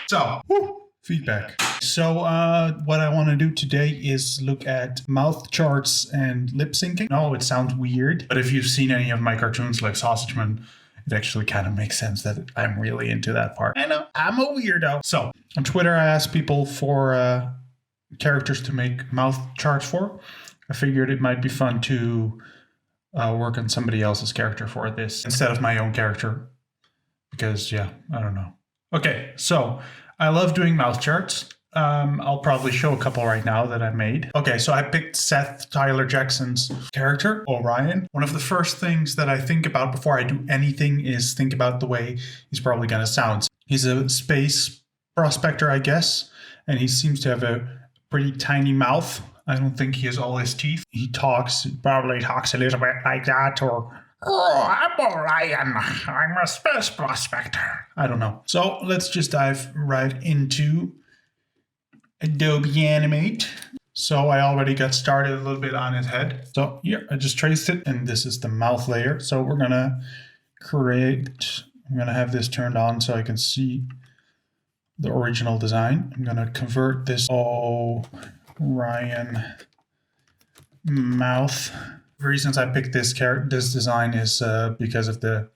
So, feedback. So what I want to do today is look at mouth charts and lip syncing. No, it sounds weird, but if you've seen any of my cartoons like Sausage Man, it actually kind of makes sense that I'm really into that part. I know, I'm a weirdo. So on Twitter, I asked people for characters to make mouth charts for. I figured it might be fun to work on somebody else's character for this instead of my own character. Because, yeah, I don't know. Okay, so I love doing mouth charts. I'll probably show a couple right now that I made. Okay, so I picked Seth Tyler Jackson's character, Orion. One of the first things that I think about before I do anything is think about the way he's probably going to sound. He's a space prospector, I guess, and he seems to have a pretty tiny mouth. I don't think he has all his teeth. He probably talks a little bit like that, or, "Oh, I'm Orion. I'm a space prospector." I don't know. So let's just dive right into Adobe Animate. So I already got started a little bit on his head. So here, I just traced it, and this is the mouth layer. So we're gonna I'm gonna have this turned on so I can see the original design. I'm gonna convert this Orion mouth. The reasons I picked this design is because of the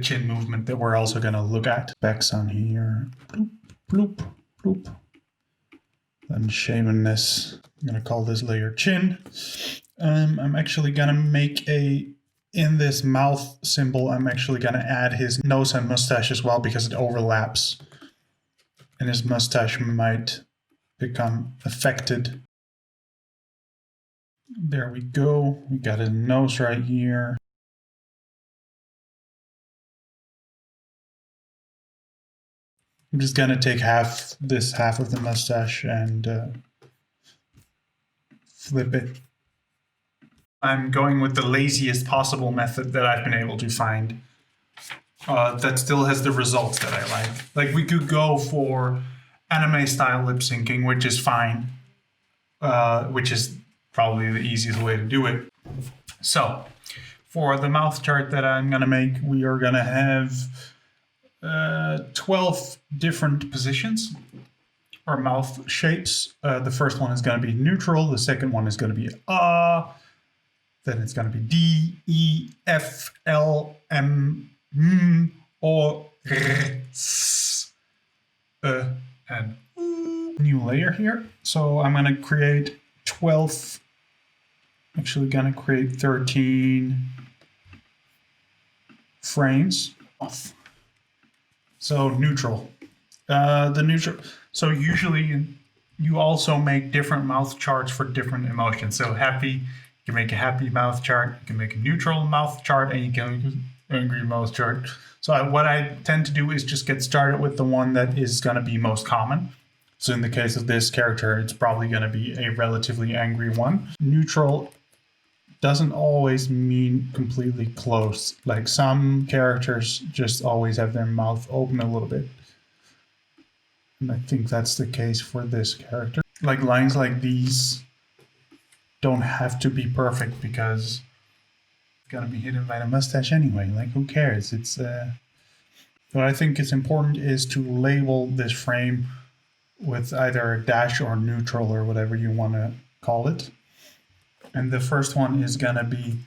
chin movement that we're also gonna look at. Specs on here. Bloop, bloop, bloop. Then shavenness, I'm gonna call this layer chin. I'm actually gonna make in this mouth symbol, I'm actually gonna add his nose and mustache as well because it overlaps. And his mustache might become affected. There we go, we got his nose right here. I'm just gonna take half of the mustache and flip it. I'm going with the laziest possible method that I've been able to find that still has the results that I like. Like, we could go for anime style lip syncing, which is fine, which is probably the easiest way to do it. So for the mouth chart that I'm gonna make, we are gonna have 12 different positions or mouth shapes. The first one is going to be neutral. The second one is going to be then it's going to be D, E, F, L, M, O, R, S, and new layer here. So I'm going to create 12, actually going to create 13 frames off. So neutral. So usually you also make different mouth charts for different emotions. So happy, you can make a happy mouth chart, you can make a neutral mouth chart, and you can make an angry mouth chart. So what I tend to do is just get started with the one that is going to be most common. So in the case of this character, it's probably going to be a relatively angry one. Neutral doesn't always mean completely closed. Like, some characters just always have their mouth open a little bit. And I think that's the case for this character. Like, lines like these don't have to be perfect because it's gonna be hidden by the mustache anyway. Like, who cares? What I think is important is to label this frame with either a dash or neutral or whatever you want to call it. And the first one is gonna be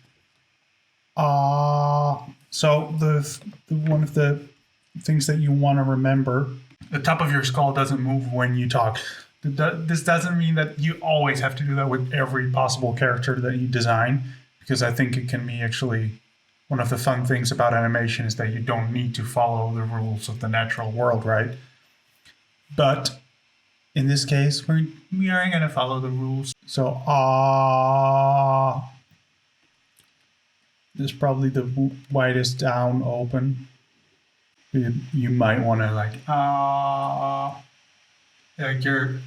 so the one of the things that you want to remember, the top of your skull doesn't move when you talk. This doesn't mean that you always have to do that with every possible character that you design, because I think it can be actually one of the fun things about animation is that you don't need to follow the rules of the natural world, right? But in this case, we are going to follow the rules. So, this is probably the widest down open. You might want to like your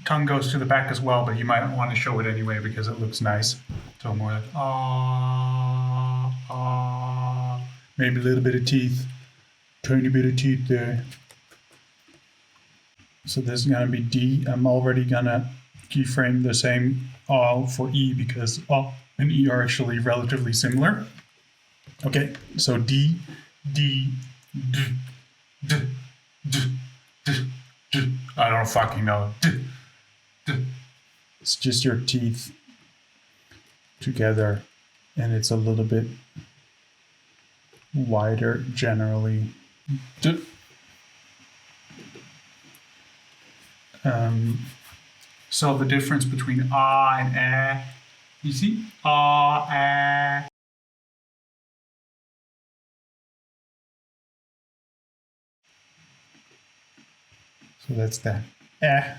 tongue goes to the back as well, but you might want to show it anyway because it looks nice. So more like maybe a little bit of teeth, tiny bit of teeth there. So this is gonna be D. I'm already gonna keyframe the same for E because and E are actually relatively similar. Okay, so D, D, D, D, D, D, I don't fucking know. It's just your teeth together, and it's a little bit wider generally. So the difference between ah and eh, you see? Ah, eh. So that's that. Eh.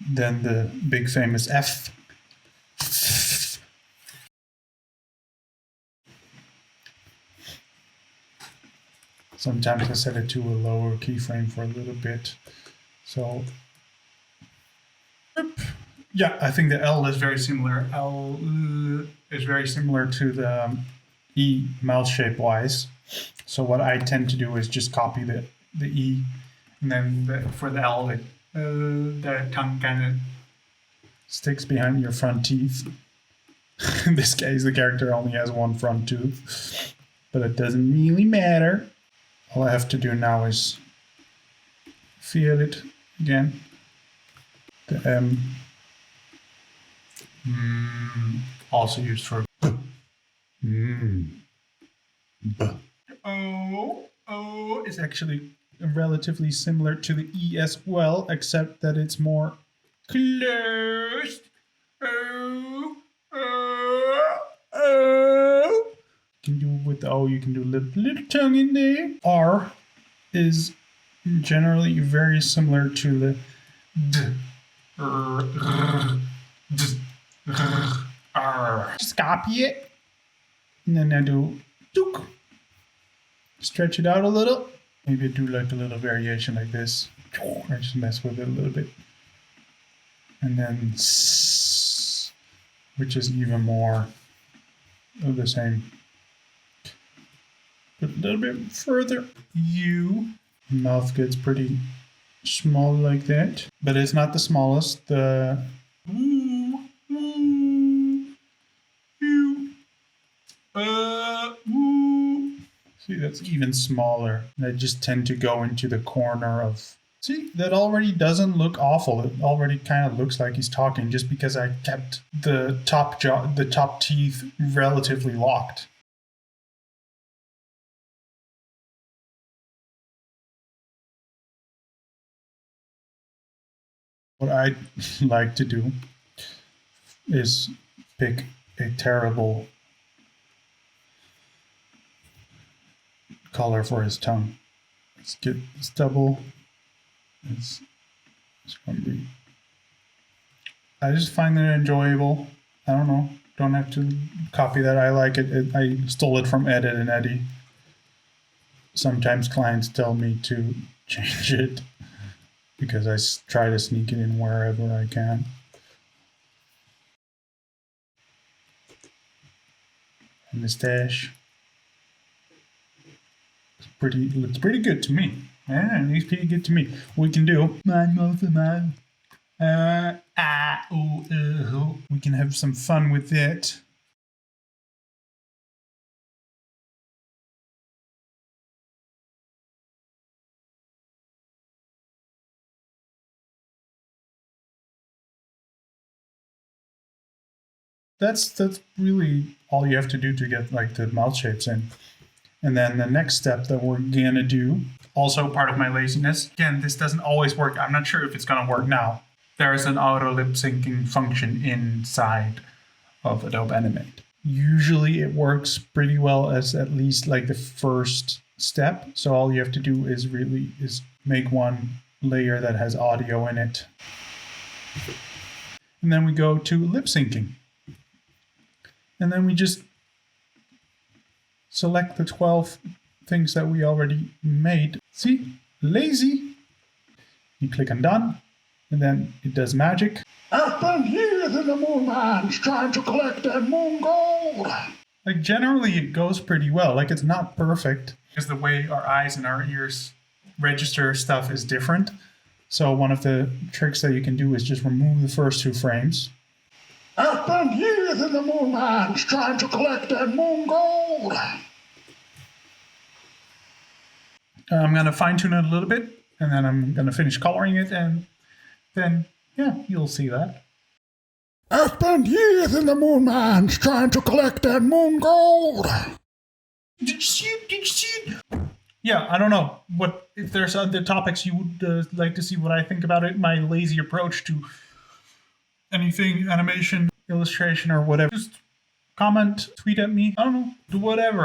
Then the big famous F. Sometimes I set it to a lower keyframe for a little bit. So, yeah, I think the L is very similar. L is very similar to the E mouth shape wise. So what I tend to do is just copy the E, and then for the L, the tongue kind of sticks behind your front teeth. In this case, the character only has one front tooth, but it doesn't really matter. All I have to do now is feel it again. The M, also used for B. B. O is actually relatively similar to the E as well, except that it's more closed. O. You can do with the O, you can do little tongue in there. R is generally very similar to the D. Just copy it. And then I do dook. Stretch it out a little. Maybe I do like a little variation like this. I just mess with it a little bit. And then S, which is even more of the same. But a little bit further. U. Mouth gets pretty small like that. But it's not the smallest. The See, that's even smaller. I just tend to go into the corner of... See, that already doesn't look awful. It already kind of looks like he's talking just because I kept the top jaw, the top teeth relatively locked. What I like to do is pick a terrible color for his tongue. Let's get this double. It's going to be... I just find it enjoyable. I don't know. Don't have to copy that. I like it. I stole it from Edit and Eddie. Sometimes clients tell me to change it because I try to sneak it in wherever I can. And mustache. Looks pretty good to me. Yeah, it looks pretty good to me. We can do man. We can have some fun with it. That's really all you have to do to get like the mouth shapes in. And then the next step that we're gonna do, also part of my laziness. Again, this doesn't always work. I'm not sure if it's gonna work now. There is an auto lip syncing function inside of Adobe Animate. Usually it works pretty well as at least like the first step. So all you have to do is make one layer that has audio in it. And then we go to lip syncing. And then we just select the 12 things that we already made. See? Lazy. You click on done, and then it does magic. I've been years in the moon mines trying to collect that moon gold. Like generally it goes pretty well. Like it's not perfect because the way our eyes and our ears register stuff is different. So one of the tricks that you can do is just remove the first 2 frames. I've been years in the moon mines trying to collect that moon gold. I'm going to fine tune it a little bit, and then I'm going to finish coloring it, and then, yeah, you'll see that. I spent years in the moon mines trying to collect that moon gold. Did you see it? Did you see it? Yeah, I don't know what if there's other topics you would like to see what I think about it. My lazy approach to anything animation, illustration, or whatever. Just comment, tweet at me. I don't know, do whatever.